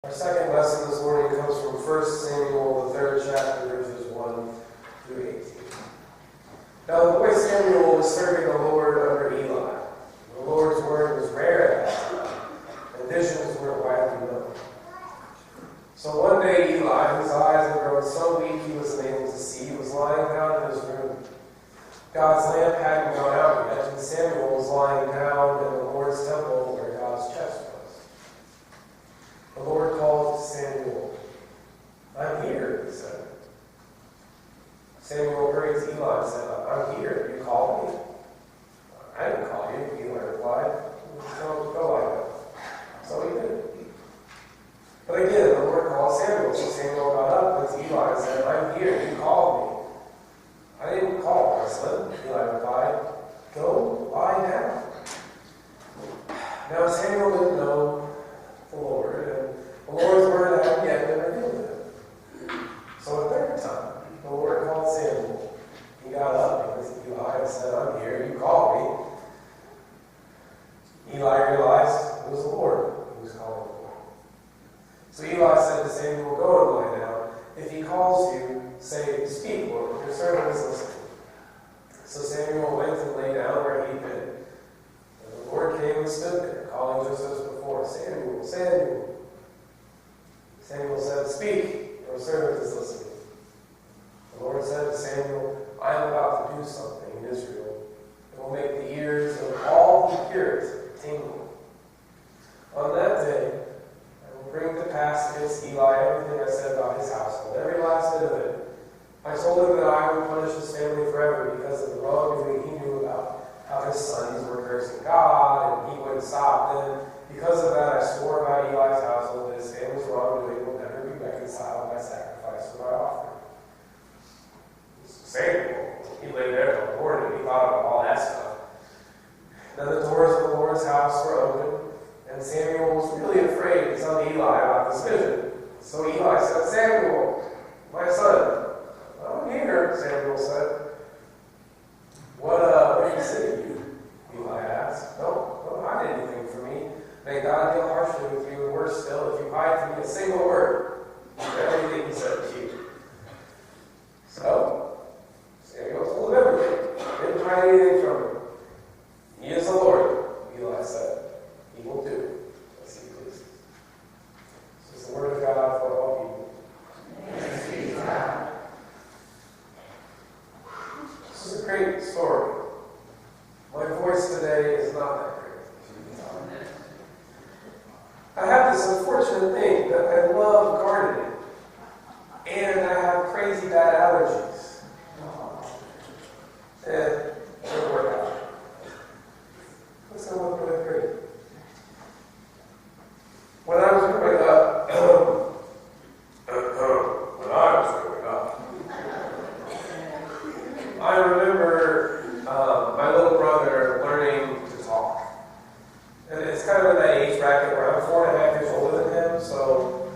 Our second lesson this morning comes from 1 Samuel, the 3rd chapter, verses 1 through 18. Now the boy Samuel was serving the Lord under Eli. The Lord's word was rare at that time, and visions weren't widely known. So one day Eli, whose eyes had grown so weak he was unable to see, was lying down in his room. God's lamp hadn't gone out yet, and Samuel was lying down in the Lord's temple where God's chest was. The Lord called to Samuel. "I'm here," he said. Samuel hurried to Eli and said, "I'm here. You called me?" "I didn't call you," Eli replied. Go lie down." So he did. But again, the Lord called Samuel. So Samuel got up, went to Eli and said, "I'm here. You called me." "I didn't call, my son," Eli replied. "Go lie down." Now Samuel didn't know the Lord, and the Lord's word hadn't yet been revealed to him. So a third time, the Lord called Samuel. He got up and went to Eli and said, "I'm here. You called me." Eli realized it was the Lord who was calling him. So Eli said to Samuel, "Go and lie down. If he calls you, say, 'Speak, Lord, your servant is listening.'" So Samuel went and lay down where he'd been. And the Lord came and stood there, calling just as before, "Samuel, Samuel." Samuel said, "Speak, your servant is listening." The Lord said to Samuel, "I am about to do something in Israel. It will make the ears of all who hear it tingle. On that day, I will bring to pass against Eli everything I said about his household, every last bit of it. I told him that I would punish his family forever because of the wrongdoing he knew about how his sons were cursing God, and he wouldn't stop them. Because of that, I swore by Eli's household that his family's wrongdoing will never be reconciled by sacrifice or by offering." Samuel, he lay there till the morning, he thought about all that stuff. Then the doors of the Lord's house were open, and Samuel was really afraid to tell Eli about this vision. So Eli said, "Samuel, my son." "I'm here," Samuel said. What did he say to you?" Eli asked. Don't hide anything from me. May God deal harshly with you, and worse still, if you hide from me a single word of everything he said to you." So Samuel told him everything. Didn't hide anything from him. "He is the Lord," Eli said. "He will do as he pleases." This is the word of God for all people. Thanks be to God. This is a great story. My voice today is not that great. I have this unfortunate thing that I love gardening, and I have crazy bad allergies. It didn't work out. It's going to look really pretty. When I was growing up, I remember my little brother learning to talk. And it's kind of in that age bracket where I'm 4.5 years older than him, so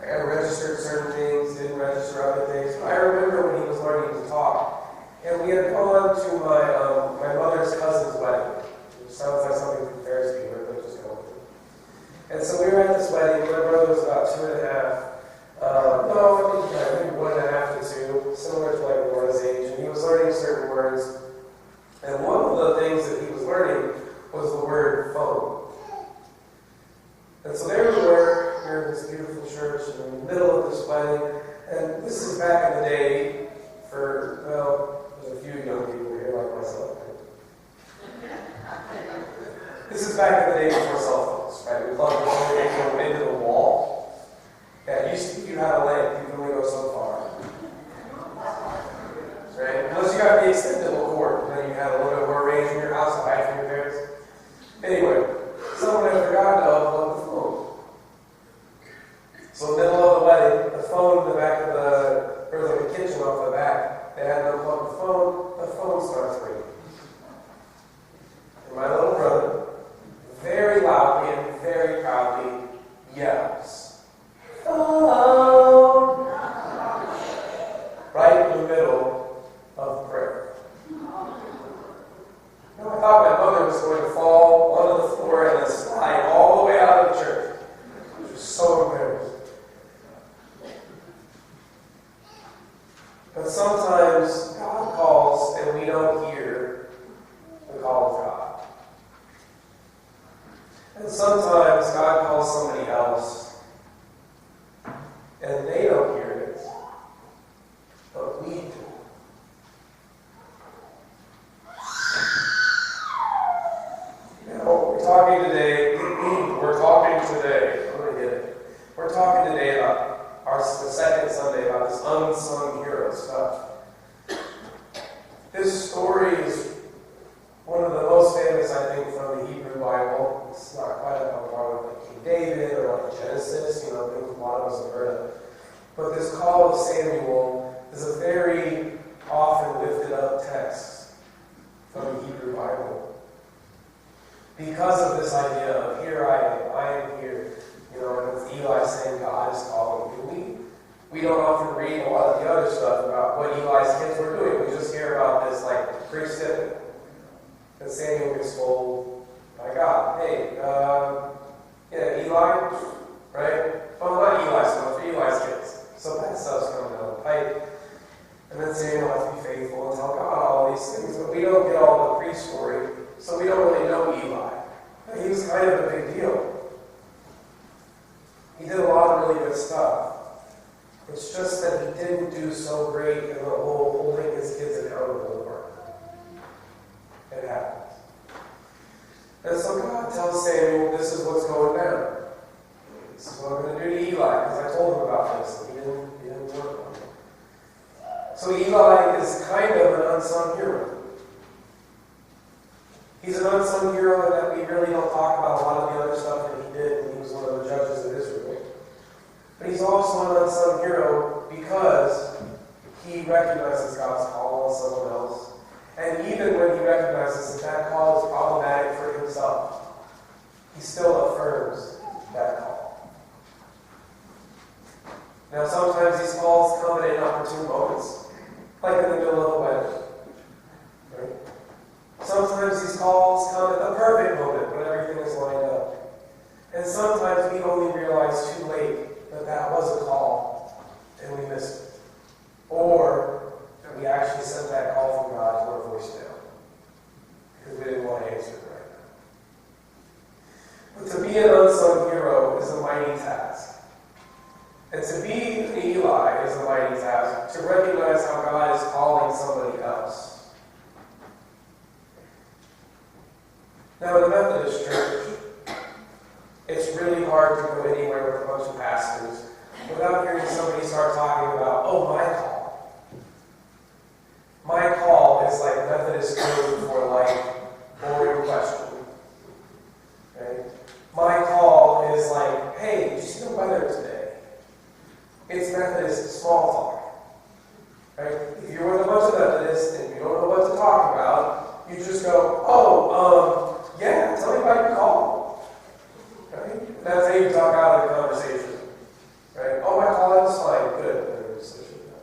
I registered certain things, didn't register other things. But I remember when he was learning to talk, and we had gone to my mother's cousin's wedding, which sounds like something from Ferris Bueller, but just go with it. And so we were at this wedding. My brother was about 2.5. No, I think 1.5 to 2, similar to like Laura's age, and he was learning certain words. And one of the things that he was learning was the word phone. And so there we were here in this beautiful church in the middle of this wedding, and this is back in the day for, well, there's a few young people here like myself. This is back in the day before cell phones, right? We plugged the phone into the wall. Yeah, if you had a lamp, you could only go so far. Right? Unless you got the extendable cord, then you had a little bit more range in your house to hide from your parents. Anyway, someone had forgotten to unplug the phone. So in the middle of the wedding, the phone in the back of there was like a kitchen off the back. They had to unplug the phone starts ringing. And my little brother, very loudly and very proudly, yells, "Phone!" Right in the middle of prayer. And I thought my mother was going to fall onto the floor and then slide all the way out of the church, which was so embarrassing. sometimes God calls and we don't hear the call of God. And sometimes God calls somebody else and they don't hear it, but we do. We're talking today, we're talking today about the second Sunday about this unsung hero stuff. This story is one of the most famous, I think, from the Hebrew Bible. It's not quite a part like King David or like Genesis, things a lot of us have heard of. But this call of Samuel is a very often lifted up text from the Hebrew Bible. Because of this idea of here I am here, and it's Eli saying God is calling you. We don't often read a lot of the other stuff about what Eli's kids were doing. We just hear about this brief snippet that Samuel gets told by God. Hey, Eli, right? Well, not Eli so much, but Eli's kids. So bad stuff's coming down the pipe. And then Samuel has to be faithful and tell God all these things. But we don't get all the pre-story. So we don't really know Eli. He was kind of a big deal. He did a lot of really good stuff. It's just that he didn't do so great in the whole holding his kids accountable part. It happens. And so God tells Samuel, this is what's going down. This is what I'm going to do to Eli, because I told him about this, and he didn't work on it. So Eli is kind of an unsung hero. He's an unsung hero that we really don't talk about a lot of the other stuff that he did when he was one of the judges of Israel. But he's also an unsung hero because he recognizes God's call on someone else. And even when he recognizes that call is problematic for himself, he still affirms that call. Now sometimes these calls come at inopportune moments, like in the middle of a wedding. Right? Sometimes these calls come at the perfect moment when everything is lined up. And sometimes we only realize too late that was a call and we missed it. Or that we actually sent that call from God to our voicemail because we didn't want to answer it right now. But to be an unsung hero is a mighty task. And to be an Eli is a mighty task. To recognize how God is calling somebody else. Now, in the Methodist Church, it's really hard to go anywhere with a bunch of pastors without hearing somebody start talking about, my call. My call is like Methodist code for boring question. Okay? My call is like, hey, did you see the weather today? It's Methodist small talk. Right? If you're with a bunch of Methodists and you don't know what to talk about, you just go, yeah, tell me about your call. Right? That's how you talk out of the conversation. Right? My call is fine. Good.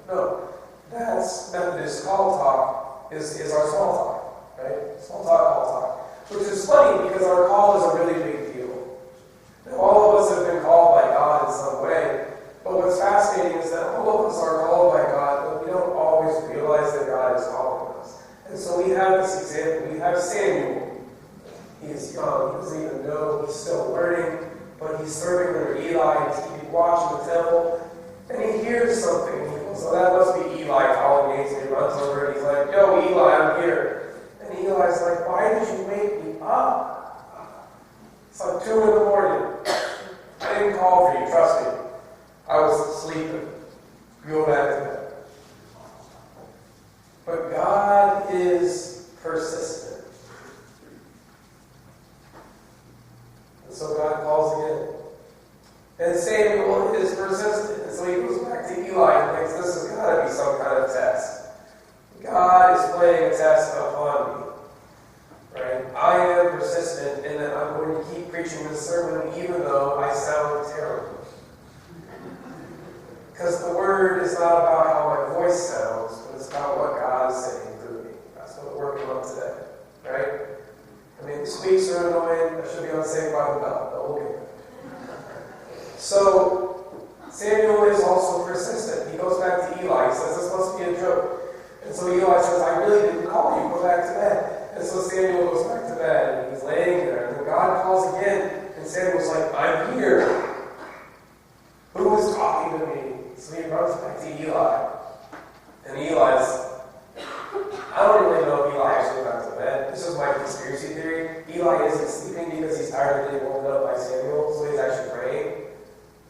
No. That's Methodist call talk is our small talk. Right? Small talk, call talk. Which is funny because our call is a really big deal. Now, all of us have been called by God in some way. But what's fascinating is that all of us are called by God, but we don't always realize that God is calling us. And so we have this example. We have Samuel. He is young. He doesn't even know. He's still learning. But he's serving under Eli. He's keeping watch in the temple. And he hears something. He goes, that must be Eli calling me. So he runs over and he's like, yo, Eli, I'm here. And Eli's like, why did you wake me up? It's like 2 in the morning. I didn't call for you. Trust me. I was sleeping. Go back to bed. But God is persistent. And so God calls again. And Samuel is persistent. And so he goes back to Eli and thinks this has got to be some kind of test. God is playing a test upon me. Right? I am persistent in that I'm going to keep preaching this sermon even though I sound terrible. Because the word is not about how my voice sounds, but it's about what God is saying through me. That's what we're working on today. Right? I mean, squeaks are annoying. I should be on Saved by the Bell, but we'll get there. So, Samuel is also persistent. He goes back to Eli. He says, this must be a joke. so Samuel goes back to bed, and he's laying there, and then God calls again, and Samuel's like, I'm here. Who is talking to me? So he runs back to Eli. And Eli's, I don't really know if Eli actually went back to bed. This is my conspiracy theory. Eli isn't sleeping because he's tired of being woken up by Samuel, so he's actually praying.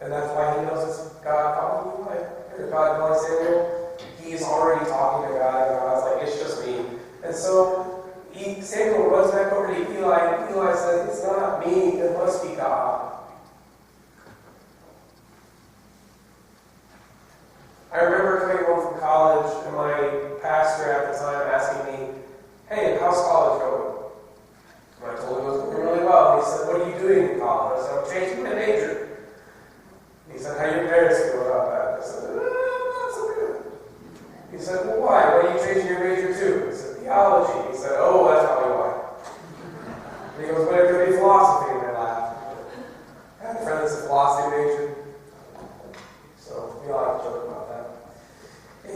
And that's why he knows it's God calling Eli, or God calling Samuel. He's already talking to God, and God's like, it's just me. And so Samuel runs back over to Eli, and Eli says, it's not me, it must be God. I remember coming home from college, and my pastor at the time asking me, hey, how's college going? And I told him it was going really well. And he said, what are you doing in college? I said, I'm changing my major. And he said, how do your parents feel about that? I said, not so good. He said, well, why? What are you changing your major to? I said, theology. He said, oh, that's probably why. And he goes, but it could be philosophy. And I laughed. I had a friend that's a philosophy major. So we all have to joke about that. And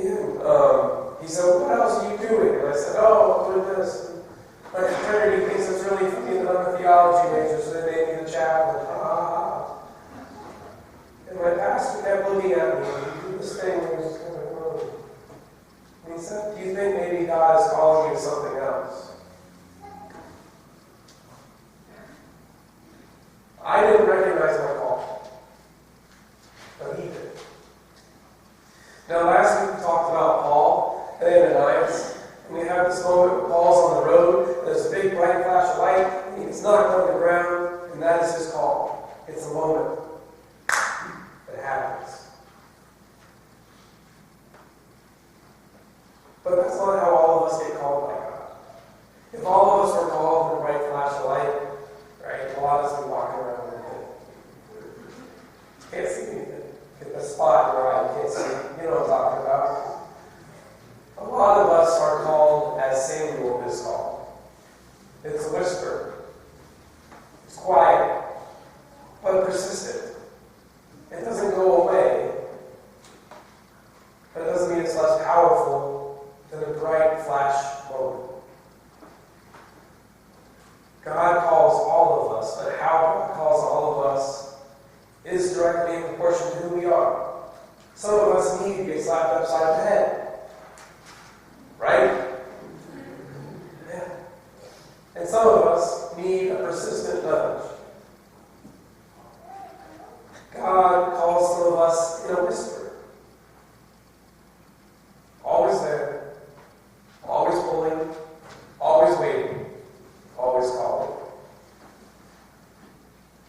he said, well, what else are you doing? And I said, oh, I'm doing this. And my fraternity thinks it's really funny that I'm a theology major, so they made me the chaplain. And my pastor kept looking at me, and he did this thing where he was kind of going. And he said, do you think maybe God is calling you to something else? I didn't recognize my call, but he did. Now, last week we talked about Paul and Ananias, and we have this moment where Paul's on the road, and there's a big bright flash of light, and he gets knocked on the ground, and that is his call. It's a moment that happens. But that's not how all of us get called by God. If all of us were called in a bright flash of light, right, a lot of us would be walking around and can't see anything. Get the spot in your eye, you can't see. You know what I'm talking about. A lot of us are called as Samuel is called. It's a whisper. It's quiet, but persistent. It doesn't go away, but it doesn't mean it's less powerful than a bright flash moment. God calls all of us, but how God calls all of us is directly in proportion to who we are. Some of us need to get slapped upside the head. Right? Yeah. And some of us need a persistent nudge. God calls some of us in a whisper. Always there. Always pulling. Always waiting. Always calling.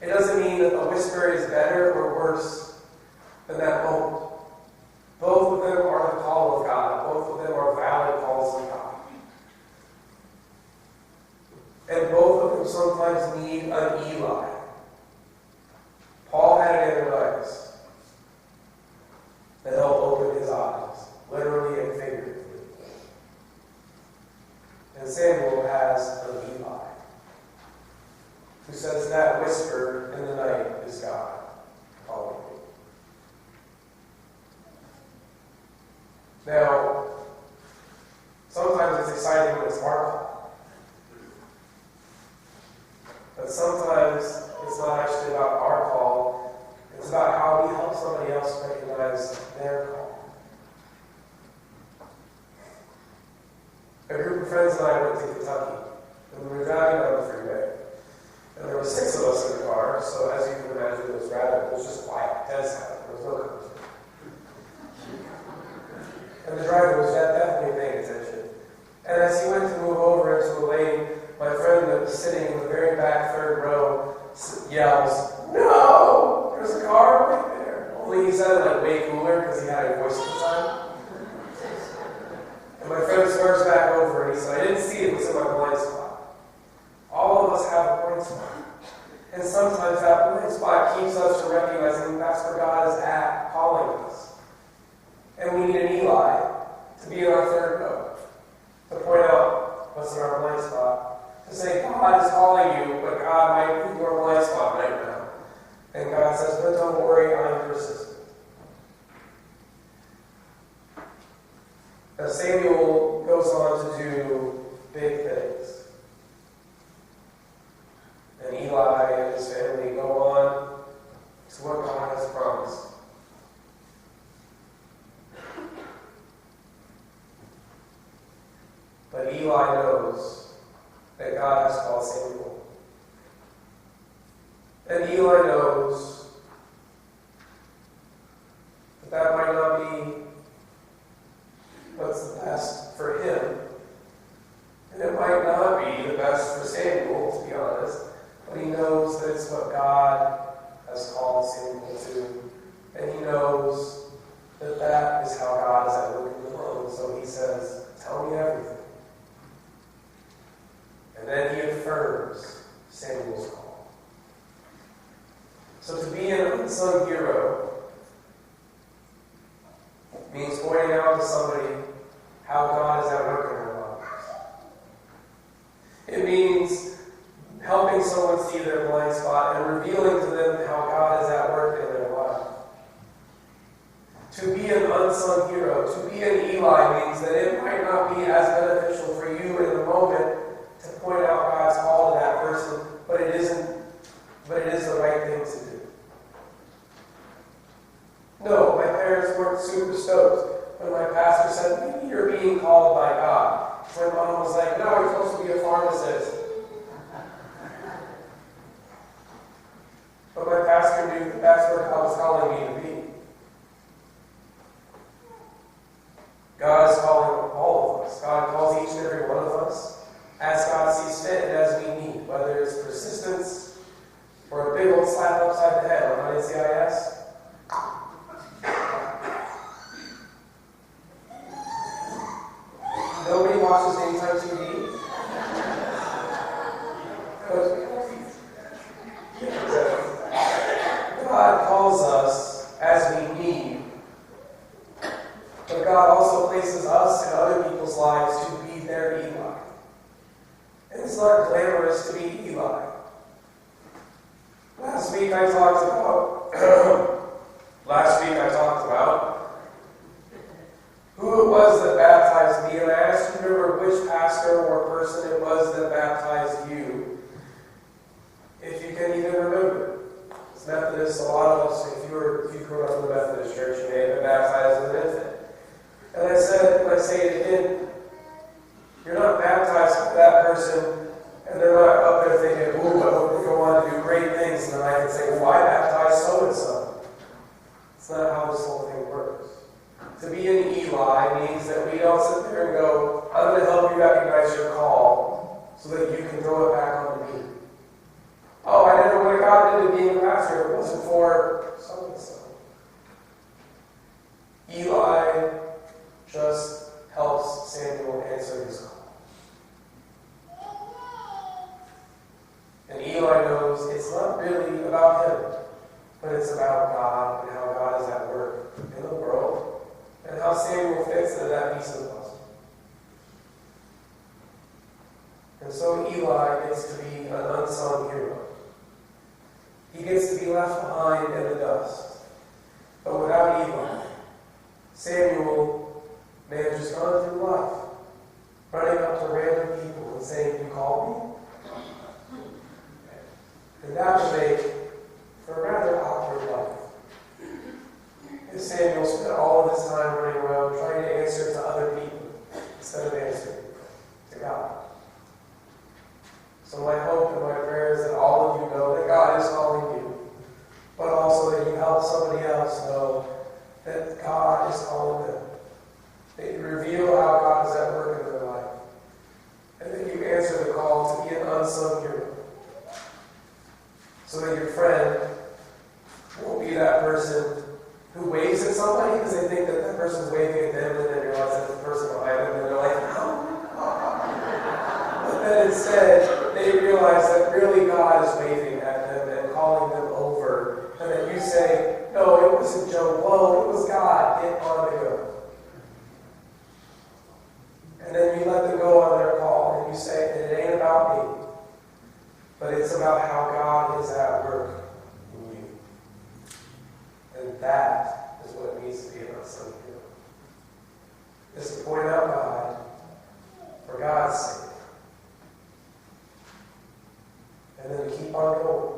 It doesn't mean that the whisper is better or worse than that moment. Both of them are the call of God. Both of them are valid calls of God. And both of them sometimes need an Eli. Paul had an Ananias that helped open his eyes, literally and figuratively. And Samuel has an Eli, who says that whisper in the night is God calling me. Now, sometimes it's exciting when it's our call. But sometimes it's not actually about our call. It's about how we help somebody else recognize their call. A group of friends and I went to Kentucky, and we were driving down the freeway. And there were 6 of us in the car, so as you can imagine, it was just quiet, dead silent. There was no conversation. And the driver was definitely paying attention. And as he went to move over into a lane, my friend that was sitting in the very back 3rd row yells, "No! There's a car right there." Only he said it like way cooler because he had a voice at the time. And my friend swerves back over and he said, "I didn't see it, it was in my blind spot." All of us have a blind spot. And sometimes that blind spot keeps us from recognizing that's where God is at, calling us. And we need an Eli to be in our 3rd row, to point out what's in our blind spot, to say, God is calling you, but God might be your blind spot right now. And God says, but don't worry, I'm persistent. Now Samuel goes on to do big things. that Eli knows that God has called Samuel. And Eli knows that that might not be what's the best for him. And it might not be the best for Samuel, to be honest. But he knows that it's what God has called Samuel to. And he knows that that is how God is at work in the world. And so he says, tell me everything. And then he affirms Samuel's call. So to be an unsung hero means pointing out to somebody how God is at work in their lives. It means helping someone see their blind spot and revealing to them how God is at work in their life. To be an unsung hero, to be an Eli, means that it might not be as beneficial for you in the moment to point out God's call to that person, but it is the right thing to do. No, my parents weren't super stoked when my pastor said, maybe you're being called by God. My mom was like, no, you're supposed to be a pharmacist. But my pastor knew that that's where God was calling me to be. God is calling all of us. God calls each and every one of us as God sees fit and as we need, whether it's persistence or a big old slap upside the head on NCIS. Nobody watches daytime TV. God calls us as we need, but God also places us in other people's lives to be their Eli. And it's not glamorous to be Eli. Last week I talked about who it was that baptized me, and I asked you to remember which pastor or person it was that baptized you, if you can even remember. As Methodists, a lot of us, if you grew up in the Methodist church, you may have been baptized as an infant. And I said, and I say it again, you're not baptized by that person, and they're not up there thinking, ooh, I hope they go on to do great things, and then I can say, well, I baptized so-and-so. It's not how this whole thing works. To be an Eli means that we don't sit there and go, I'm going to help you recognize your call so that you can throw it back on me. Oh, I never would have gotten into being a pastor if it wasn't for so-and-so. Eli just helps Samuel answer his call. And Eli knows it's not really about him, but it's about God and how God is at work in the world and how Samuel fits into that piece of the puzzle. And so Eli gets to be an unsung hero. He gets to be left behind in the dust. But without Eli, Samuel may have just gone through life, running up to random people and saying, you called me? And that would make for a rather awkward life. If Samuel spent all of his time running around trying to answer to other people instead of answering to God. So my hope and my prayer is that all of you know that God is calling you, but also that you help somebody else know that God is calling them. That you reveal how God is at work in their life. And that you answer the call to be an unsung hero. So that your friend won't be that person who waves at somebody because they think that that person's waving at them, and then realize that the person behind them, and they're like, oh. But then instead, they realize that really God is waving at them and calling them over. And then you say, no, it wasn't Joe Blow, it was God. Get on the go. And then you let them go on their call, and you say, it ain't about me, but it's about how God is at work in you. And that is what it means to be an unsung hero. Is to point out God for God's sake. And then to keep on going.